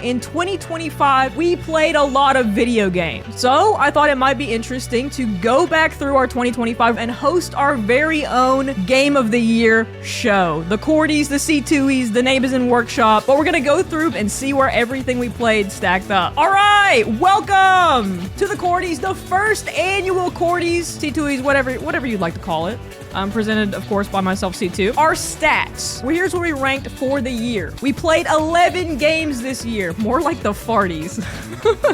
In 2025, we played a lot of video games. So I thought it might be interesting to go back through our 2025 and host our very own Game of the Year show. The Cordies, the C2Es, the Neighbors in Workshop. But we're gonna go through and see where everything we played stacked up. All right, welcome to the Cordies, the first annual Cordies, C2Es, whatever you'd like to call it. Presented, of course, by myself, C2. Our stats. Well, here's where we ranked for the year. We played 11 games this year. More like the farties.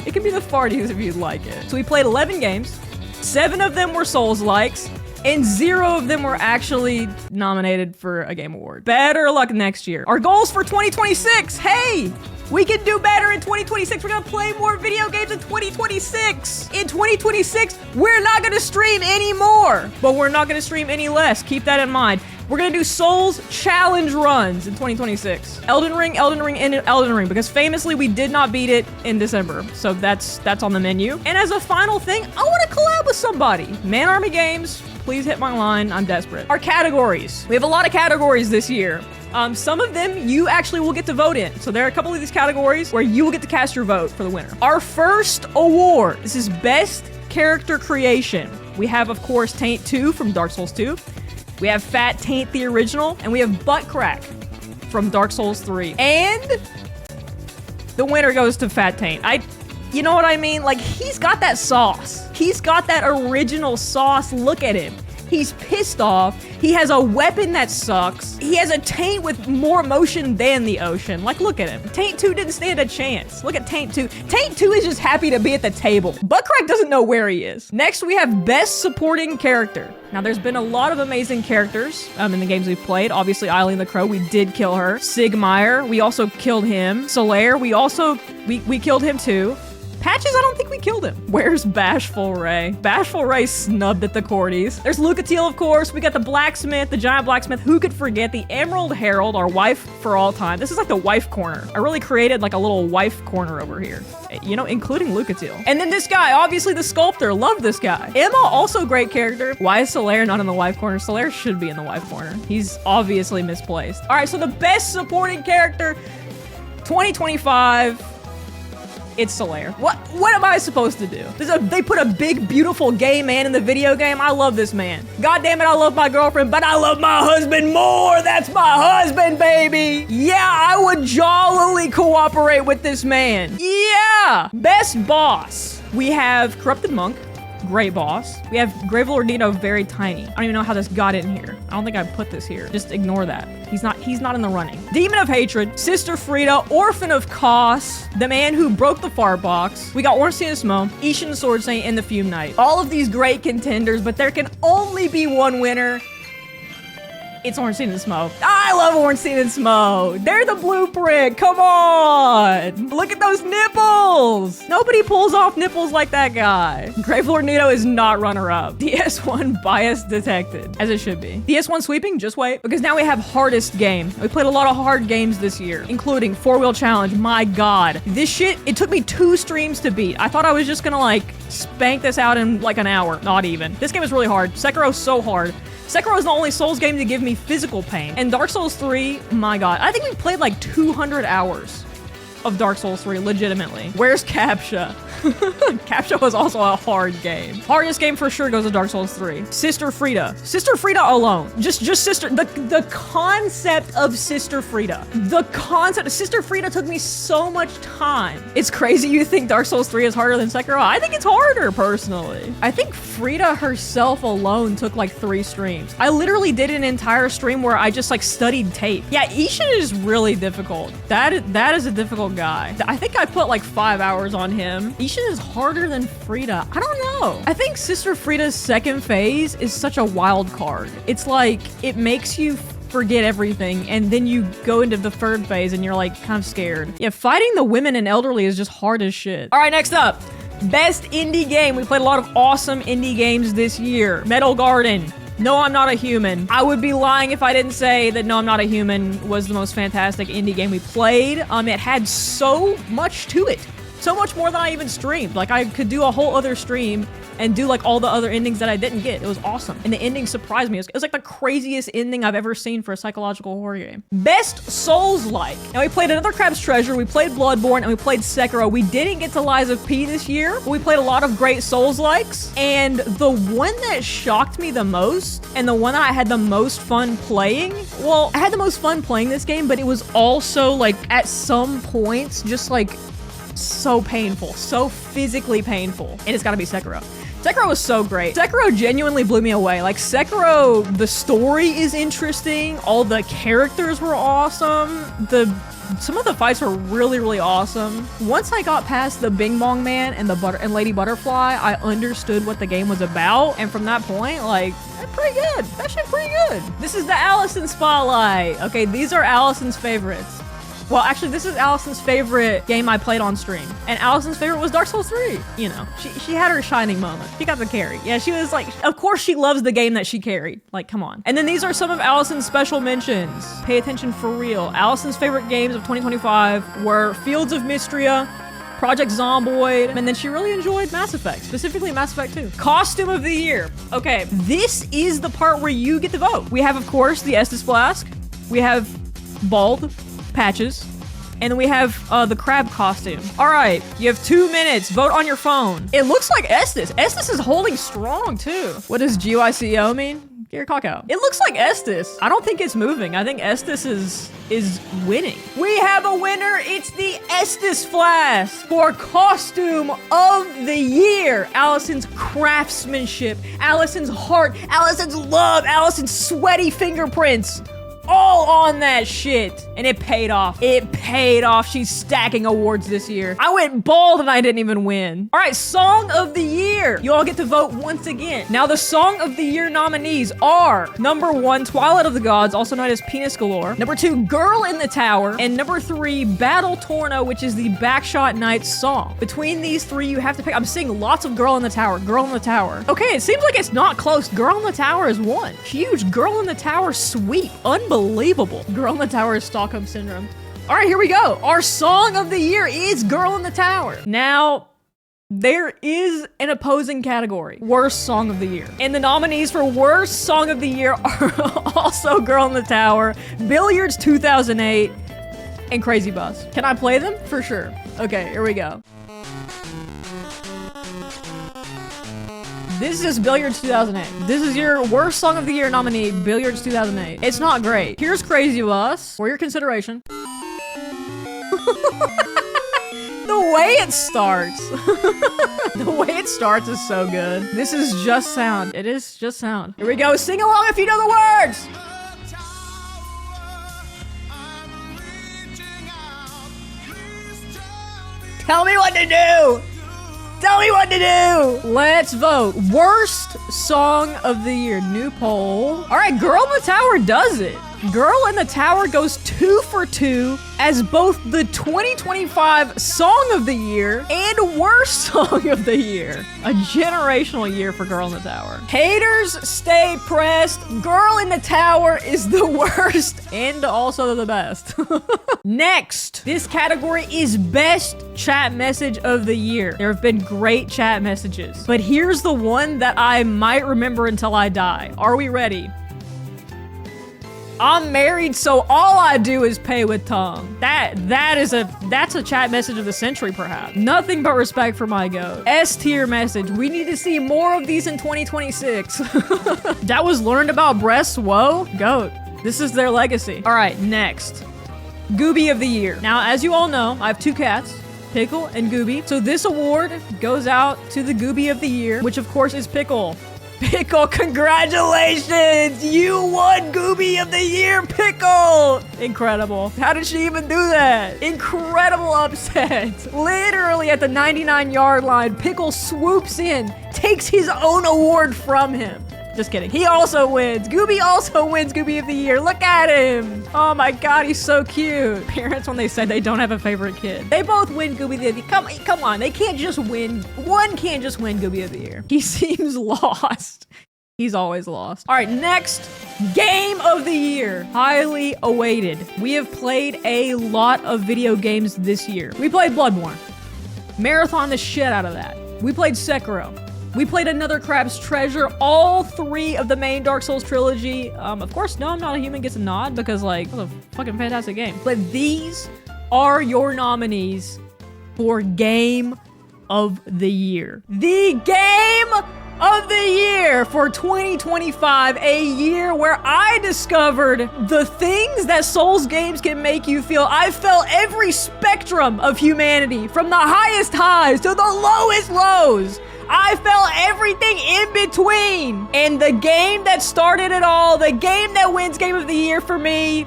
It can be the farties if you'd like it. So we played 11 games. 7 of them were Souls-likes. And 0 of them were actually nominated for a game award. Better luck next year. Our goals for 2026. Hey! We can do better in 2026. We're gonna play more video games in 2026. In 2026, we're not gonna stream anymore, but we're not gonna stream any less. Keep that in mind. We're gonna do Souls challenge runs in 2026. Elden Ring, and Elden Ring, because famously we did not beat it in December. So that's on the menu. And as a final thing, I wanna collab with somebody. Man Army Games, please hit my line. I'm desperate. Our categories. We have a lot of categories this year. Some of them you actually will get to vote in. So there are a couple of these categories where you will get to cast your vote for the winner. Our first award, this is Best Character Creation. We have, of course, Taint 2 from Dark Souls 2. We have Fat Taint the Original, and we have Butt Crack from Dark Souls 3. And the winner goes to Fat Taint. You know what I mean? Like, he's got that sauce. He's got that original sauce. Look at him. He's pissed off. He has a weapon that sucks. He has a taint with more emotion than the ocean. Like, look at him. Taint 2 didn't stand a chance. Look at Taint 2. Taint 2 is just happy to be at the table. Buttcrack doesn't know where he is. Next, we have Best Supporting Character. Now, there's been a lot of amazing characters in the games we've played. Obviously, Eileen the Crow, we did kill her. Sigmire, we also killed him. Solaire, we killed him too. Patches, I don't think we killed him. Where's Bashful Ray? Bashful Ray snubbed at the Cordies. There's Lucatiel, of course. We got the Blacksmith, the Giant Blacksmith. Who could forget the Emerald Herald, our wife for all time. This is like the wife corner. I really created like a little wife corner over here. You know, including Lucatiel. And then this guy, obviously the Sculptor. Love this guy. Emma, also great character. Why is Solaire not in the wife corner? Solaire should be in the wife corner. He's obviously misplaced. All right, so the Best Supporting Character 2025. It's Solaire. What am I supposed to do? They put a big, beautiful gay man in the video game. I love this man. God damn it, I love my girlfriend, but I love my husband more. That's my husband, baby. Yeah, I would jollily cooperate with this man. Yeah. Best Boss. We have Corrupted Monk. Great boss. We have Gravelord Nito, very tiny. I don't even know how this got in here. I don't think I put this here. Just ignore that. He's not in the running. Demon of Hatred, Sister Frida, Orphan of Kos, the man who broke the fart box. We got Ornstein and Smo, Ishin the Sword Saint, and the Fume Knight. All of these great contenders, but there can only be one winner. It's Ornstein and Smo. I love Ornstein and Smo. They're the blueprint. Come on. Look at those nipples. Nobody pulls off nipples like that guy. Gravelord Nito is not runner-up. DS1 bias detected, as it should be. DS1 sweeping, just wait. Because now we have hardest game. We played a lot of hard games this year, including 4-Wheel Challenge. My God. This shit, it took me 2 streams to beat. I thought I was just gonna like spank this out in like an hour. Not even. This game is really hard. Sekiro's so hard. Sekiro is the only Souls game to give me physical pain. And Dark Souls 3, my God. I think we played like 200 hours of Dark Souls 3, legitimately. Where's Captcha? Captcha was also a hard game. Hardest game for sure goes to Dark Souls 3. Sister Frida. Sister Frida alone. Just Sister, the concept of Sister Frida. The concept of Sister Frida took me so much time. It's crazy you think Dark Souls 3 is harder than Sekiro. I think it's harder, personally. I think Frida herself alone took like 3 streams. I literally did an entire stream where I just like studied tape. Yeah, Ishin is really difficult. That is a difficult guy. I think I put like 5 hours on him. Ishin is harder than Frida. I don't know. I think Sister Frida's second phase is such a wild card. It's like, it makes you forget everything, and then you go into the 3rd phase and you're like kind of scared. Yeah, fighting the women and elderly is just hard as shit. All right, next up. Best indie game. We played a lot of awesome indie games this year. Metal Garden. No, I'm Not a Human. I would be lying if I didn't say that No, I'm Not a Human was the most fantastic indie game we played. It had so much to it. So much more than I even streamed. Like, I could do a whole other stream and do like all the other endings that I didn't get. It was awesome. And the ending surprised me. It was like the craziest ending I've ever seen for a psychological horror game. Best Souls-like. Now we played Another Crab's Treasure, we played Bloodborne, and we played Sekiro. We didn't get to Lies of P this year, but we played a lot of great Souls-likes. And the one that shocked me the most, and the one I had the most fun playing, well, I had the most fun playing this game, but it was also like at some points just like so painful, so physically painful. And it's gotta be Sekiro. Sekiro was so great. Sekiro genuinely blew me away. Like, Sekiro, the story is interesting. All the characters were awesome. Some of the fights were really, really awesome. Once I got past the Bing Bong Man and and Lady Butterfly, I understood what the game was about. And from that point, like, that's pretty good. That shit's pretty good. This is the Allison Spotlight. Okay, these are Allison's favorites. Well, actually, this is Allison's favorite game I played on stream. And Allison's favorite was Dark Souls 3. You know, she had her shining moment. She got the carry. Yeah, she was like, of course she loves the game that she carried. Like, come on. And then these are some of Allison's special mentions. Pay attention for real. Allison's favorite games of 2025 were Fields of Mystria, Project Zomboid, and then she really enjoyed Mass Effect, specifically Mass Effect 2. Costume of the year. Okay, this is the part where you get to vote. We have, of course, the Estus Flask. We have Bald Patches, and then we have the crab costume. All right, you have 2 minutes. Vote on your phone. It looks like Estus. Estus is holding strong too. What does GYCO mean? Get your cock out. It looks like Estus. I don't think it's moving. I think Estus is winning. We have a winner. It's the Estus Flask for costume of the year. Allison's craftsmanship, Allison's heart, Allison's love, Allison's sweaty fingerprints. All on that shit. And it paid off. It paid off. She's stacking awards this year. I went bald and I didn't even win. All right, Song of the Year. You all get to vote once again. Now, the Song of the Year nominees are number 1, Twilight of the Gods, also known as Penis Galore. Number 2, Girl in the Tower. And number 3, Battle Torno, which is the Backshot Knights song. Between these 3, you have to pick. I'm seeing lots of Girl in the Tower. Girl in the Tower. Okay, it seems like it's not close. Girl in the Tower is 1. Huge Girl in the Tower sweep. Unbelievable. Girl in the Tower is Stockholm Syndrome. All right, here we go. Our Song of the Year is Girl in the Tower. Now, there is an opposing category, Worst Song of the Year. And the nominees for Worst Song of the Year are also Girl in the Tower, Billiards 2008, and Crazy Bus. Can I play them? For sure. Okay, here we go. This is Billiards 2008. This is your Worst Song of the Year nominee, Billiards 2008. It's not great. Here's Crazy Bus for your consideration. The way it starts. The way it starts is so good. This is just sound. It is just sound. Here we go. Sing along if you know the words. Tell me what to do. Tell me what to do! Let's vote. Worst Song of the Year. New poll. All right, Girl in the Tower does it. Girl in the Tower goes 2 for 2 as both the 2025 Song of the Year and Worst Song of the Year. A generational year for Girl in the Tower. Haters, stay pressed. Girl in the Tower is the worst and also the best. Next, this category is Best Chat Message of the Year. There have been great chat messages, but here's the one that I might remember until I die. Are we ready? I'm married, so all I do is pay with tongue. That's a chat message of the century, perhaps. Nothing but respect for my goat. S-tier message. We need to see more of these in 2026. That was learned about breasts. Whoa, goat. This is their legacy. All right, next. Gooby of the Year. Now, as you all know, I have 2 cats, Pickle and Gooby. So this award goes out to the Gooby of the Year, which of course is Pickle. Pickle, congratulations! You won Gooby of the Year, Pickle! Incredible. How did she even do that? Incredible upset. Literally at the 99-yard line, Pickle swoops in, takes his own award from him. Just kidding. He also wins. Gooby also wins Gooby of the Year. Look at him. Oh my God, he's so cute. Parents, when they say they don't have a favorite kid, they both win Gooby of the Year. Come on. They can't just win. One can't just win Gooby of the Year. He seems lost. He's always lost. All right, next, Game of the Year. Highly awaited. We have played a lot of video games this year. We played Bloodborne. Marathon the shit out of that. We played Sekiro. We played Another Crab's Treasure, all 3 of the main Dark Souls trilogy. Of course, No, I'm Not a Human gets a nod because, like, it's a fucking fantastic game. But these are your nominees for Game of the Year. The Game of the Year for 2025, a year where I discovered the things that Souls games can make you feel. I felt every spectrum of humanity, from the highest highs to the lowest lows. I felt everything in between. And the game that started it all, the game that wins Game of the Year for me,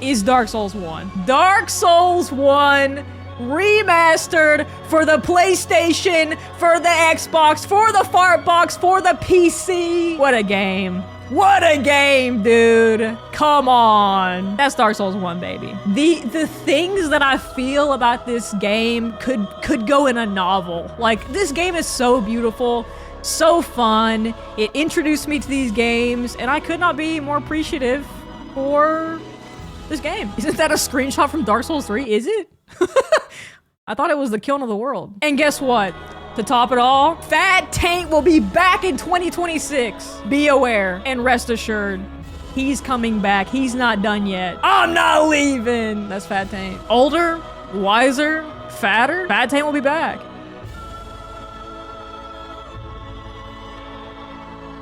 is Dark Souls 1. Dark Souls 1 remastered for the PlayStation, for the Xbox, for the Fartbox, for the PC. What a game. What a game, dude. Come on. That's Dark Souls 1, baby. The things that I feel about this game could go in a novel. Like, this game is so beautiful, so fun. It introduced me to these games, and I could not be more appreciative for this game. Isn't that a screenshot from Dark Souls 3? Is it? I thought it was the kiln of the world. And guess what? To top it all, Fat Taint will be back in 2026. Be aware and rest assured, he's coming back. He's not done yet. I'm not leaving. That's Fat Taint. Older, wiser, fatter. Fat Taint will be back.